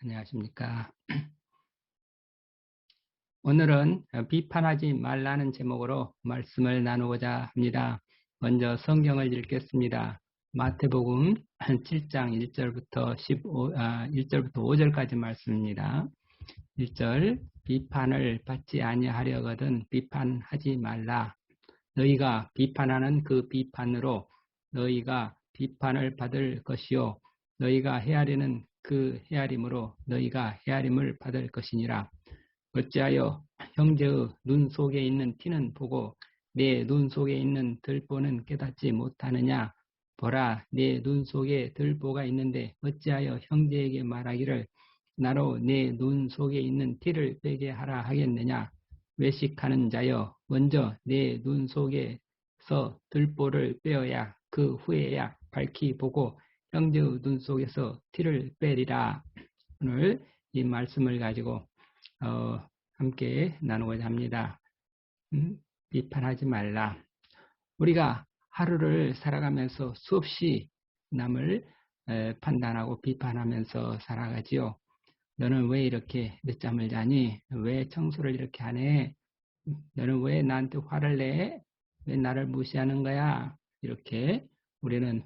안녕하십니까. 오늘은 비판하지 말라는 제목으로 말씀을 나누고자 합니다. 먼저 성경을 읽겠습니다. 마태복음 7장 1절부터 1절부터 5절까지 말씀입니다. 1절 비판을 받지 아니하려거든 비판하지 말라. 너희가 비판하는 그 비판으로 너희가 비판을 받을 것이요 너희가 헤아리는 그 헤아림으로 너희가 헤아림을 받을 것이니라. 어찌하여 형제의 눈 속에 있는 티는 보고 내 눈 속에 있는 들보는 깨닫지 못하느냐. 보라, 내 눈 속에 들보가 있는데 어찌하여 형제에게 말하기를 나로 내 눈 속에 있는 티를 빼게 하라 하겠느냐. 외식하는 자여, 먼저 내 눈 속에서 들보를 빼어야 그 후에야 밝히 보고 형제의 눈 속에서 티를 빼리라. 오늘 이 말씀을 가지고 함께 나누고자 합니다. 비판하지 말라. 우리가 하루를 살아가면서 수없이 남을 판단하고 비판하면서 살아가지요. 너는 왜 이렇게 늦잠을 자니? 왜 청소를 이렇게 하네? 너는 왜 나한테 화를 내? 왜 나를 무시하는 거야? 이렇게 우리는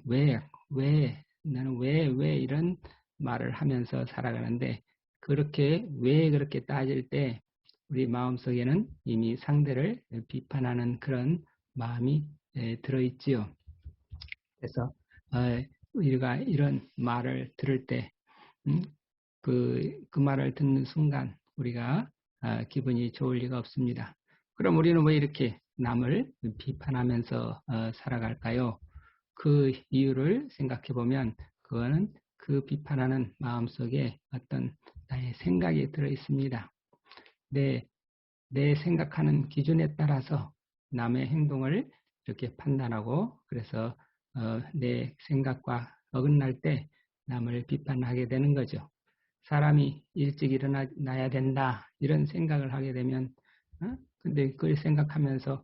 나는 왜 이런 말을 하면서 살아가는데 그렇게 왜 그렇게 따질 때 우리 마음속에는 이미 상대를 비판하는 그런 마음이 들어있지요. 그래서 우리가 이런 말을 들을 때 그 말을 듣는 순간 우리가 기분이 좋을 리가 없습니다. 그럼 우리는 왜 이렇게 남을 비판하면서 살아갈까요? 그 이유를 생각해 보면 그거는 그 비판하는 마음속에 어떤 나의 생각이 들어 있습니다. 내 생각하는 기준에 따라서 남의 행동을 이렇게 판단하고 그래서 내 생각과 어긋날 때 남을 비판하게 되는 거죠. 사람이 일찍 일어나야 된다 이런 생각을 하게 되면 근데 그걸 생각하면서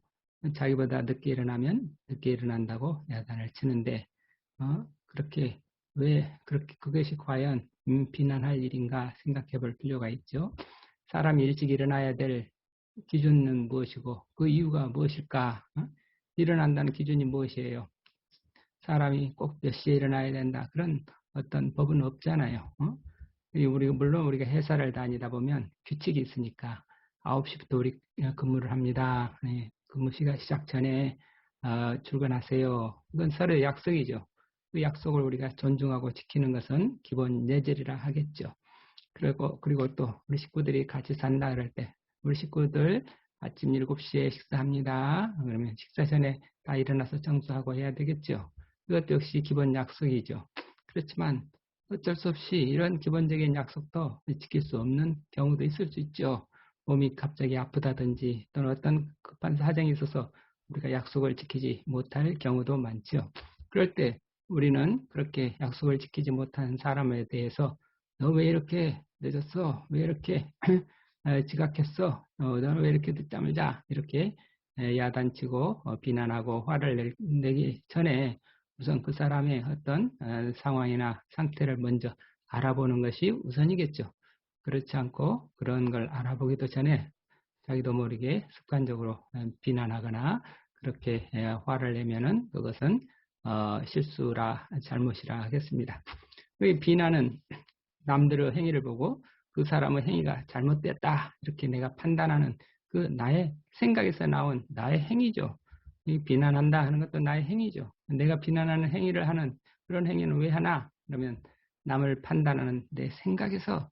자기보다 늦게 일어나면 늦게 일어난다고 야단을 치는데 그렇게 왜 그렇게 그것이 과연 비난할 일인가 생각해 볼 필요가 있죠. 사람이 일찍 일어나야 될 기준은 무엇이고 그 이유가 무엇일까? 일어난다는 기준이 무엇이에요? 사람이 꼭 몇 시에 일어나야 된다 그런 어떤 법은 없잖아요. 물론 우리가 회사를 다니다 보면 규칙이 있으니까 9시부터 우리 근무를 합니다. 네, 근무 시간 시작 전에 출근하세요. 이건 서로의 약속이죠. 그 약속을 우리가 존중하고 지키는 것은 기본 예절이라 하겠죠. 그리고 또 우리 식구들이 같이 산다 그럴 때 우리 식구들 아침 7시에 식사합니다. 그러면 식사 전에 다 일어나서 청소하고 해야 되겠죠. 이것도 역시 기본 약속이죠. 그렇지만 어쩔 수 없이 이런 기본적인 약속도 지킬 수 없는 경우도 있을 수 있죠. 몸이 갑자기 아프다든지 또는 어떤 급한 사정이 있어서 우리가 약속을 지키지 못할 경우도 많죠. 그럴 때 우리는 그렇게 약속을 지키지 못한 사람에 대해서 너 왜 이렇게 늦었어? 왜 이렇게 지각했어? 너는 왜 이렇게 늦잠을 자? 이렇게 야단치고 비난하고 화를 내기 전에 우선 그 사람의 어떤 상황이나 상태를 먼저 알아보는 것이 우선이겠죠. 그렇지 않고 그런 걸 알아보기도 전에 자기도 모르게 습관적으로 비난하거나 그렇게 화를 내면은 그것은 실수라 잘못이라 하겠습니다. 이 비난은 남들의 행위를 보고 그 사람의 행위가 잘못됐다 이렇게 내가 판단하는 그 나의 생각에서 나온 나의 행위죠. 이 비난한다 하는 것도 나의 행위죠. 내가 비난하는 행위를 하는 그런 행위는 왜 하나? 그러면 남을 판단하는 내 생각에서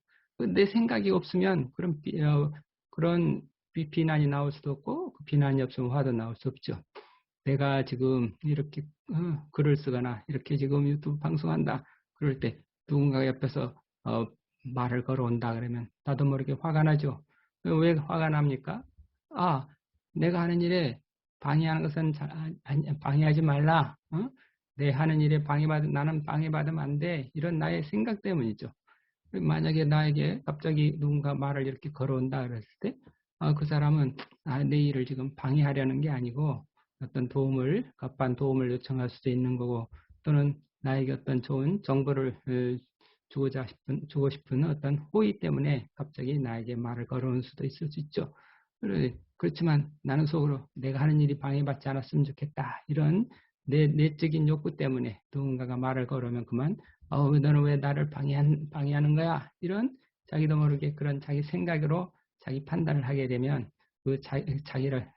내 생각이 없으면 그런 비난이 나올 수도 없고 그 비난이 없으면 화도 나올 수 없죠. 내가 지금 이렇게 글을 쓰거나 이렇게 지금 유튜브 방송한다 그럴 때 누군가 옆에서 말을 걸어온다 그러면 나도 모르게 화가 나죠. 왜 화가 납니까? 아, 내가 하는 일에 방해하는 것은 방해하지 말라. 내 하는 일에 나는 방해받으면 안 돼. 이런 나의 생각 때문이죠. 만약에 나에게 갑자기 누군가 말을 이렇게 걸어온다 그랬을 때, 그 사람은 내 일을 지금 방해하려는 게 아니고 어떤 급한 도움을 요청할 수도 있는 거고 또는 나에게 어떤 좋은 정보를 주고 싶은 어떤 호의 때문에 갑자기 나에게 말을 걸어올 수도 있을 수 있죠. 그렇지만 나는 속으로 내가 하는 일이 방해받지 않았으면 좋겠다. 이런 내적인 욕구 때문에 누군가가 말을 걸으면 그만, 너는 왜 나를 방해하는 거야? 이런 자기도 모르게 그런 자기 생각으로 자기 판단을 하게 되면 자기를,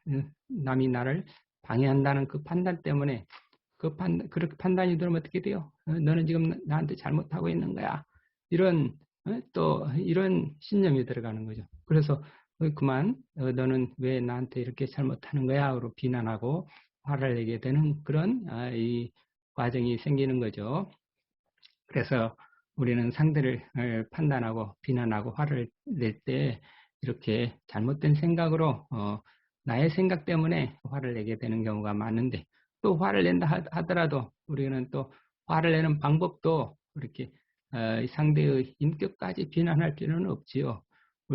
남이 나를 방해한다는 그 판단 때문에 그렇게 판단이 들으면 어떻게 돼요? 너는 지금 나한테 잘못하고 있는 거야. 이런, 또, 이런 신념이 들어가는 거죠. 그래서 그만, 너는 왜 나한테 이렇게 잘못하는 거야? 로 비난하고 화를 내게 되는 그런, 이 과정이 생기는 거죠. 그래서 우리는 상대를 판단하고 비난하고 화를 낼 때 이렇게 잘못된 생각으로, 나의 생각 때문에 화를 내게 되는 경우가 많은데, 또 화를 낸다 하더라도 우리는 또 화를 내는 방법도 이렇게 상대의 인격까지 비난할 필요는 없지요.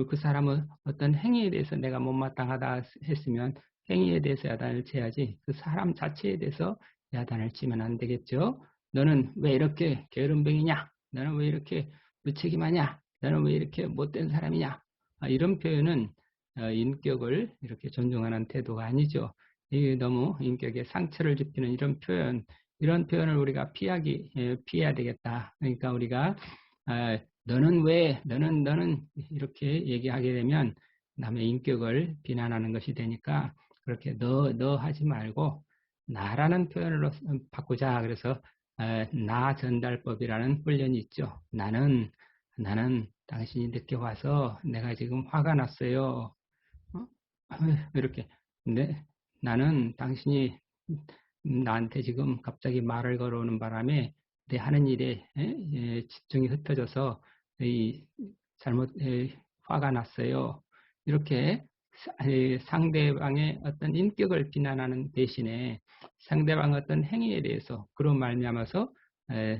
그 사람은 어떤 행위에 대해서 내가 못마땅하다 했으면 행위에 대해서 야단을 쳐야지 그 사람 자체에 대해서 야단을 치면 안 되겠죠. 너는 왜 이렇게 게으름뱅이냐? 너는 왜 이렇게 무책임하냐? 너는 왜 이렇게 못된 사람이냐? 이런 표현은 인격을 이렇게 존중하는 태도가 아니죠. 이게 너무 인격에 상처를 입히는 이런 표현을 우리가 피해야 되겠다. 그러니까 우리가 너는 이렇게 얘기하게 되면 남의 인격을 비난하는 것이 되니까 그렇게 너 하지 말고 나라는 표현으로 바꾸자. 그래서 나 전달법이라는 훈련이 있죠. 나는 당신이 늦게 와서 내가 지금 화가 났어요. 어? 이렇게. 근데 나는 당신이 나한테 지금 갑자기 말을 걸어오는 바람에 내 하는 일에 집중이 흩어져서 이 화가 났어요. 이렇게 상대방의 어떤 인격을 비난하는 대신에 상대방의 어떤 행위에 대해서 그런 말미암아서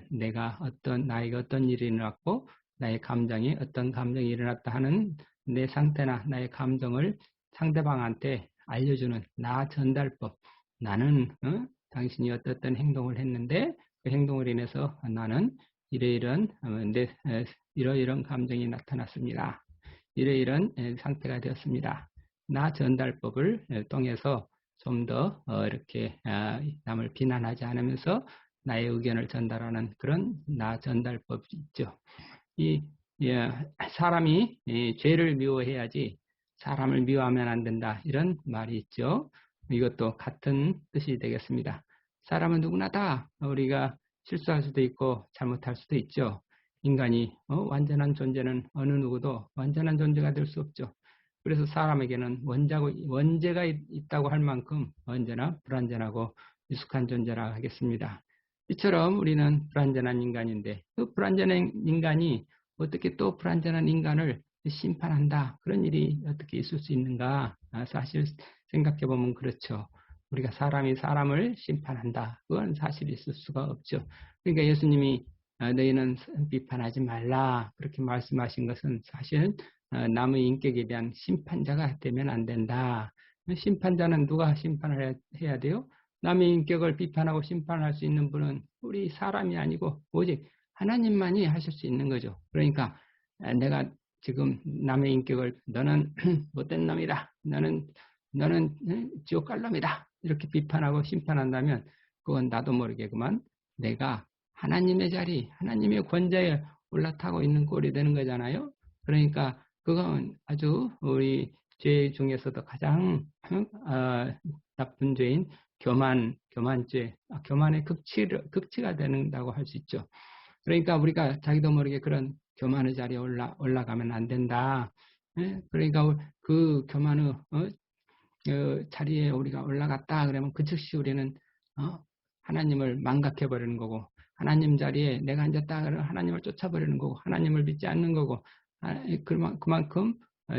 나에게 어떤 일이 일어났고 나의 감정이 어떤 감정이 일어났다 하는 내 상태나 나의 감정을 상대방한테 알려주는 나 전달법. 나는 당신이 어떤 행동을 했는데 그 행동을 인해서 나는 이러이런 감정이 나타났습니다. 이러이런 상태가 되었습니다. 나 전달법을 통해서 좀 더 이렇게 남을 비난하지 않으면서 나의 의견을 전달하는 그런 나 전달법이 있죠. 이 예, 사람이 죄를 미워해야지 사람을 미워하면 안 된다. 이런 말이 있죠. 이것도 같은 뜻이 되겠습니다. 사람은 누구나 다 우리가 실수할 수도 있고 잘못할 수도 있죠. 인간이 완전한 존재는 어느 누구도 완전한 존재가 될 수 없죠. 그래서 사람에게는 원죄가 있다고 할 만큼 언제나 불완전하고 미숙한 존재라 하겠습니다. 이처럼 우리는 불완전한 인간인데 그 불완전한 인간이 어떻게 또 불완전한 인간을 심판한다. 그런 일이 어떻게 있을 수 있는가? 사실 생각해 보면 그렇죠. 우리가 사람이 사람을 심판한다. 그건 사실 있을 수가 없죠. 그러니까 예수님이 너희는 비판하지 말라. 그렇게 말씀하신 것은 사실 남의 인격에 대한 심판자가 되면 안 된다. 심판자는 누가 심판을 해야 돼요? 남의 인격을 비판하고 심판할 수 있는 분은 우리 사람이 아니고 오직 하나님만이 하실 수 있는 거죠. 그러니까 내가 지금 남의 인격을 너는 못된 놈이다. 너는 지옥 갈 놈이다. 이렇게 비판하고 심판한다면 그건 나도 모르게 그만 내가 하나님의 자리, 하나님의 권좌에 올라타고 있는 꼴이 되는 거잖아요. 그러니까 그건 아주 우리 죄 중에서도 가장 나쁜 죄인 교만죄, 교만의 극치가 된다고 할 수 있죠. 그러니까 우리가 자기도 모르게 그런 교만의 자리에 올라가면 안 된다. 그러니까 그 교만의 자리에 우리가 올라갔다 그러면 그 즉시 우리는 하나님을 망각해버리는 거고 하나님 자리에 내가 앉았다 그러면 하나님을 쫓아버리는 거고 하나님을 믿지 않는 거고 그만큼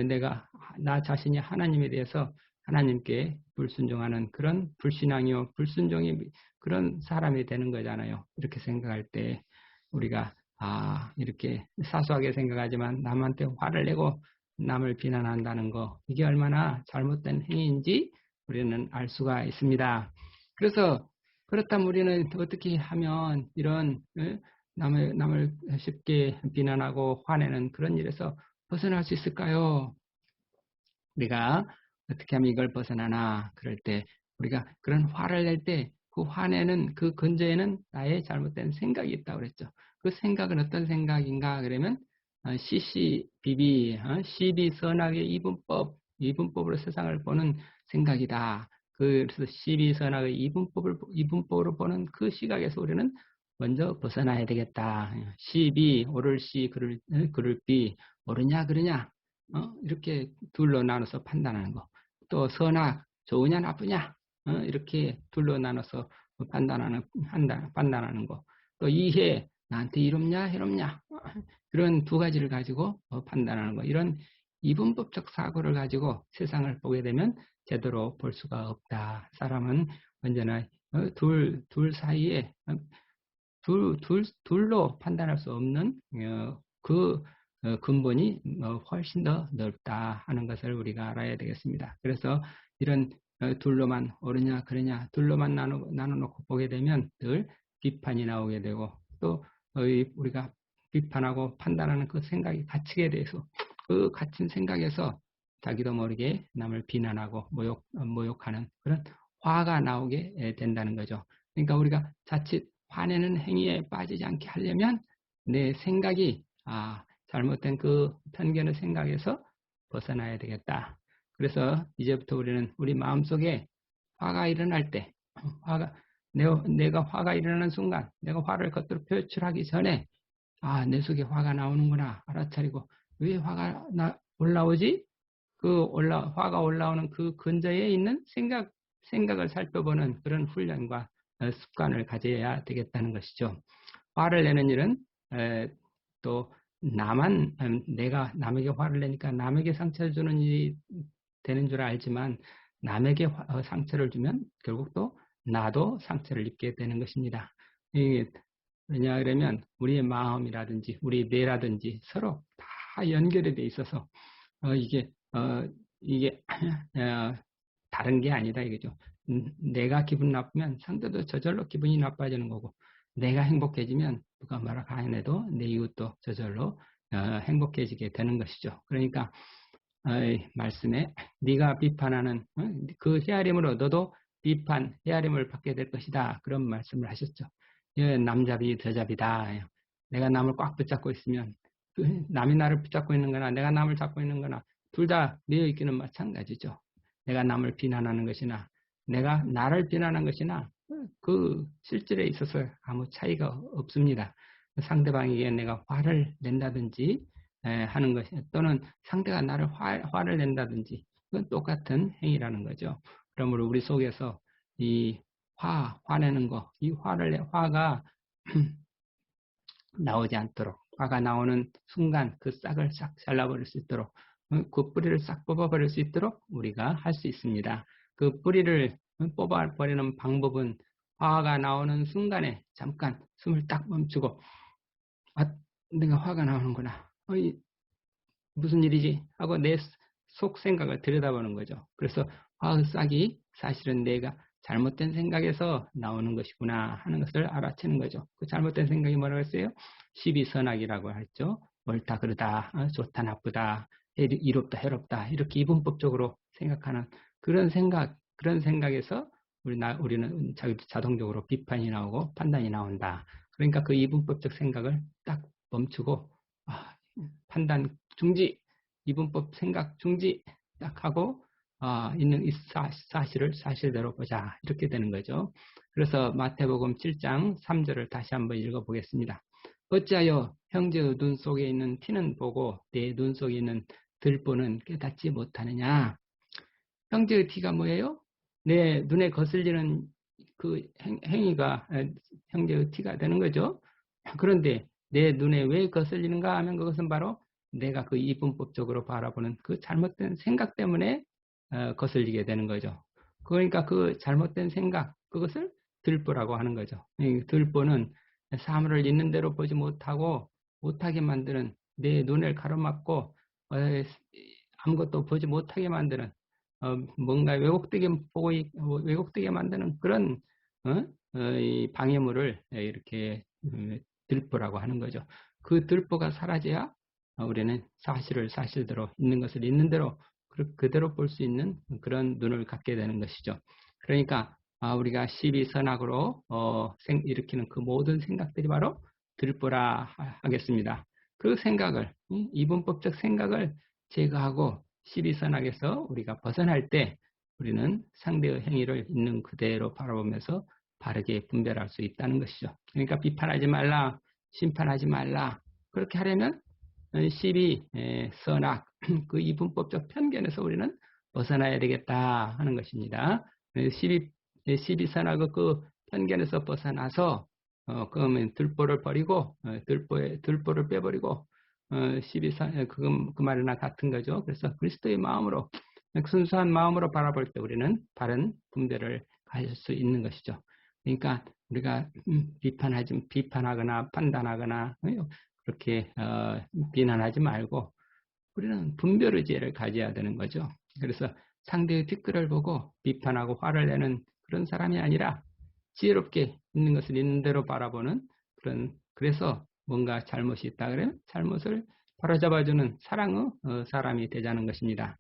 내가 나 자신이 하나님에 대해서 하나님께 불순종하는 그런 불신앙이요 불순종이 그런 사람이 되는 거잖아요. 이렇게 생각할 때 우리가 이렇게 사소하게 생각하지만 남한테 화를 내고 남을 비난한다는 거 이게 얼마나 잘못된 행위인지 우리는 알 수가 있습니다. 그래서 그렇다면 우리는 어떻게 하면 이런 남을 쉽게 비난하고 화내는 그런 일에서 벗어날 수 있을까요? 우리가 어떻게 하면 이걸 벗어나나? 그럴 때 우리가 그런 화를 낼 때 그 화내는 그 근저에는 나의 잘못된 생각이 있다고 그랬죠. 그 생각은 어떤 생각인가? 그러면 CCBB, 시비선악의 이분법으로 세상을 보는 생각이다. 그래서 시비선악의 이분법으로 보는 그 시각에서 우리는 먼저 벗어나야 되겠다. 시비, 옳을 시, 그를 비, 옳으냐, 그러냐, 이렇게 둘로 나눠서 판단하는 거. 또 선악, 좋으냐, 나쁘냐, 이렇게 둘로 나눠서 판단하는 거. 또 이해, 나한테 이롭냐, 해롭냐, 그런 두 가지를 가지고 판단하는 거. 이런 이분법적 사고를 가지고 세상을 보게 되면 제대로 볼 수가 없다. 사람은 언제나 둘 사이에 둘로 판단할 수 없는 그 근본이 훨씬 더 넓다 하는 것을 우리가 알아야 되겠습니다. 그래서 이런 둘로만 옳으냐 그러냐 둘로만 나눠놓고 보게 되면 늘 비판이 나오게 되고 또 우리가 비판하고 판단하는 그 생각이 갇히게 돼서 그 갇힌 생각에서 자기도 모르게 남을 비난하고 모욕하는 그런 화가 나오게 된다는 거죠. 그러니까 우리가 자칫 화내는 행위에 빠지지 않게 하려면 내 생각이 잘못된 그 편견의 생각에서 벗어나야 되겠다. 그래서 이제부터 우리는 우리 마음속에 화가 일어날 때 내가 화가 일어나는 순간 내가 화를 겉으로 표출하기 전에 내 속에 화가 나오는구나 알아차리고 왜 화가 올라오지? 화가 올라오는 그 근저에 있는 생각을 살펴보는 그런 훈련과 습관을 가져야 되겠다는 것이죠. 화를 내는 일은 또 내가 남에게 화를 내니까 남에게 상처를 주는 일이 되는 줄 알지만 남에게 상처를 주면 결국 또 나도 상처를 입게 되는 것입니다. 왜냐 그러면 우리의 마음이라든지 우리 뇌라든지 서로 다 연결이 돼 있어서 이게 다른 게 아니다 이거죠. 내가 기분 나쁘면 상대도 저절로 기분이 나빠지는 거고 내가 행복해지면 누가 뭐라 안 해도 내 이웃도 저절로 행복해지게 되는 것이죠. 그러니까 말씀에 네가 비판하는 그 헤아림으로 너도 헤아림을 받게 될 것이다. 그런 말씀을 하셨죠. 남잡이 저잡이다. 내가 남을 꽉 붙잡고 있으면 남이 나를 붙잡고 있는 거나 내가 남을 잡고 있는 거나 둘 다 매여 있기는 마찬가지죠. 내가 남을 비난하는 것이나 내가 나를 비난하는 것이나 그 실질에 있어서 아무 차이가 없습니다. 상대방에게 내가 화를 낸다든지 하는 것이 또는 상대가 나를 화를 낸다든지 그건 똑같은 행위라는 거죠. 그러므로 우리 속에서 이 화내는 거, 이 화가 나오지 않도록 화가 나오는 순간 그 싹을 싹 잘라버릴 수 있도록 그 뿌리를 싹 뽑아버릴 수 있도록 우리가 할 수 있습니다. 그 뿌리를 뽑아버리는 방법은 화가 나오는 순간에 잠깐 숨을 딱 멈추고 내가 화가 나오는구나. 무슨 일이지? 하고 내 속 생각을 들여다보는 거죠. 그래서 화의 싹이 사실은 내가 잘못된 생각에서 나오는 것이구나 하는 것을 알아채는 거죠. 그 잘못된 생각이 뭐라고 했어요? 시비선악이라고 했죠. 옳다 그르다, 좋다 나쁘다, 이롭다 해롭다 이렇게 이분법적으로 생각하는 그런 생각에서 우리는 자동적으로 비판이 나오고 판단이 나온다. 그러니까 그 이분법적 생각을 딱 멈추고 판단 중지, 이분법 생각 중지 딱 하고 있는 이 사실을 사실대로 보자 이렇게 되는 거죠. 그래서 마태복음 7장 3절을 다시 한번 읽어보겠습니다. 어찌하여 형제의 눈 속에 있는 티는 보고 내 눈 속에 있는 들보는 깨닫지 못하느냐. 형제의 티가 뭐예요? 내 눈에 거슬리는 그 행위가 형제의 티가 되는 거죠. 그런데 내 눈에 왜 거슬리는가 하면 그것은 바로 내가 그 이분법적으로 바라보는 그 잘못된 생각 때문에 거슬리게 되는 거죠. 그러니까 그 잘못된 생각, 그것을 들보라고 하는 거죠. 이 들보는 사물을 있는 대로 보지 못하게 만드는 내 눈을 가로막고 아무것도 보지 못하게 만드는 뭔가 왜곡되게 만드는 그런 이 방해물을 이렇게 들보라고 하는 거죠. 그 들보가 사라져야 우리는 사실을 사실대로 있는 것을 있는 대로 그대로 볼 수 있는 그런 눈을 갖게 되는 것이죠. 그러니까 우리가 12선악으로 일으키는 그 모든 생각들이 바로 들보라 하겠습니다. 그 생각을 이분법적 생각을 제거하고 12선악에서 우리가 벗어날 때 우리는 상대의 행위를 있는 그대로 바라보면서 바르게 분별할 수 있다는 것이죠. 그러니까 비판하지 말라, 심판하지 말라. 그렇게 하려면 12선악, 그 이분법적 편견에서 우리는 벗어나야 되겠다 하는 것입니다. 12선악의 그 편견에서 벗어나서 그러면 들보를 버리고 들보를 빼버리고 12선 그 말이나 같은 거죠. 그래서 그리스도의 마음으로 순수한 마음으로 바라볼 때 우리는 바른 분별을 가질 수 있는 것이죠. 그러니까 우리가 비판하거나 판단하거나 그렇게 비난하지 말고 우리는 분별의지를 가져야 되는 거죠. 그래서 상대의 뒷글을 보고 비판하고 화를 내는 그런 사람이 아니라 지혜롭게 있는 것을 있는 대로 바라보는 그래서 뭔가 잘못이 있다 그러면 잘못을 바로잡아주는 사랑의 사람이 되자는 것입니다.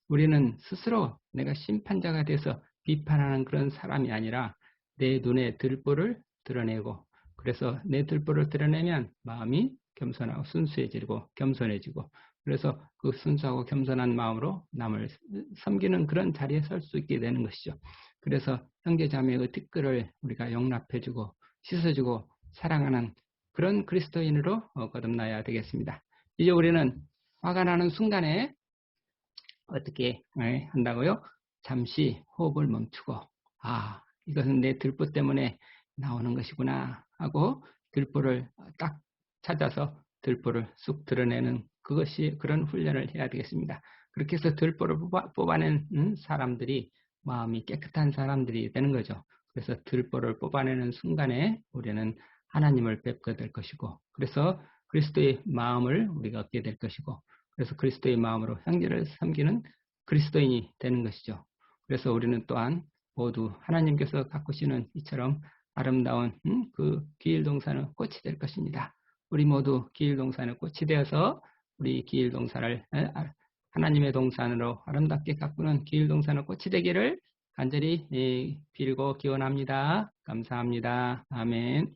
우리는 스스로 내가 심판자가 돼서 비판하는 그런 사람이 아니라 내 눈에 들보를 드러내고 그래서 내 들보를 드러내면 마음이 겸손하고 순수해지고 겸손해지고 그래서 그 순수하고 겸손한 마음으로 남을 섬기는 그런 자리에 설 수 있게 되는 것이죠. 그래서 형제자매의 뒷글을 우리가 용납해주고 씻어주고 사랑하는 그런 그리스도인으로 거듭나야 되겠습니다. 이제 우리는 화가 나는 순간에 어떻게 한다고요? 잠시 호흡을 멈추고 이것은 내 들보 때문에 나오는 것이구나 하고 들보를 딱 찾아서 들보를 쑥 드러내는 그런 훈련을 해야 되겠습니다. 그렇게 해서 들보를 뽑아낸 사람들이 마음이 깨끗한 사람들이 되는 거죠. 그래서 들보를 뽑아내는 순간에 우리는 하나님을 뵙게 될 것이고 그래서 그리스도의 마음을 우리가 얻게 될 것이고 그래서 그리스도의 마음으로 형제를 섬기는 그리스도인이 되는 것이죠. 그래서 우리는 또한 모두 하나님께서 가꾸시는 이처럼 아름다운 그 기일동산의 꽃이 될 것입니다. 우리 모두 기일동산의 꽃이 되어서 우리 기일동산을 하나님의 동산으로 아름답게 가꾸는 기일동산의 꽃이 되기를 간절히 빌고 기원합니다. 감사합니다. 아멘.